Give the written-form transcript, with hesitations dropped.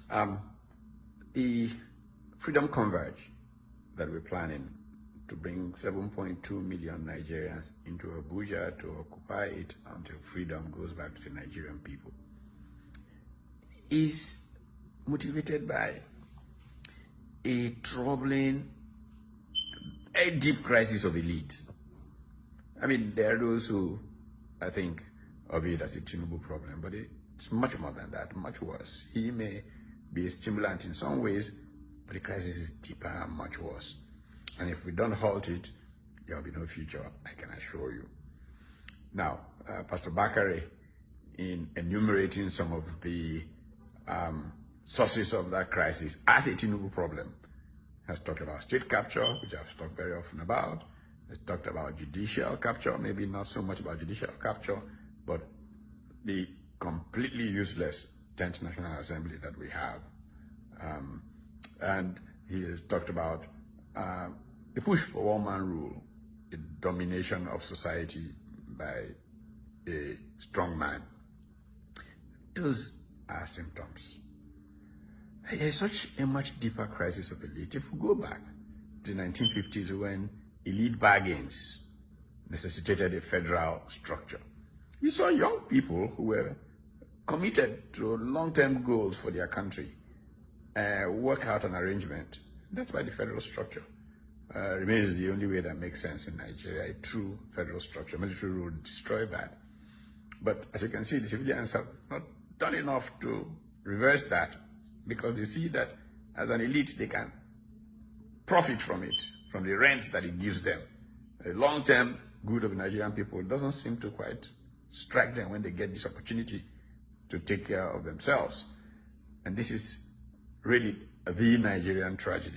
The Freedom Converge that we're planning to bring 7.2 million Nigerians into Abuja to occupy it until freedom goes back to the Nigerian people is motivated by a troubling, a deep crisis of elite. I mean, there are those who, I think, of it as a Tinubu problem, but it's much more than that, much worse. He may be a stimulant in some ways, but the crisis is deeper and much worse. And if we don't halt it, there will be no future, I can assure you. Now, Pastor Bakare, in enumerating some of the sources of that crisis as a Tinubu problem, has talked about state capture, which I've talked very often about. Has talked about judicial capture, maybe not so much about judicial capture, but the completely useless 10th National Assembly that we have. And he has talked about the push for one-man rule, the domination of society by a strong man. Those are symptoms. There's such a much deeper crisis of elite. If we go back to the 1950s when elite bargains necessitated a federal structure, we saw young people who were committed to long-term goals for their country work out an arrangement. That's why the federal structure remains the only way that makes sense in Nigeria, a true federal structure. Military rule would destroy that. But as you can see, the civilians have not done enough to reverse that, because they see that as an elite, they can profit from it, from the rents that it gives them. The long-term good of the Nigerian people doesn't seem to quite strike them when they get this opportunity to take care of themselves. And this is really the Nigerian tragedy.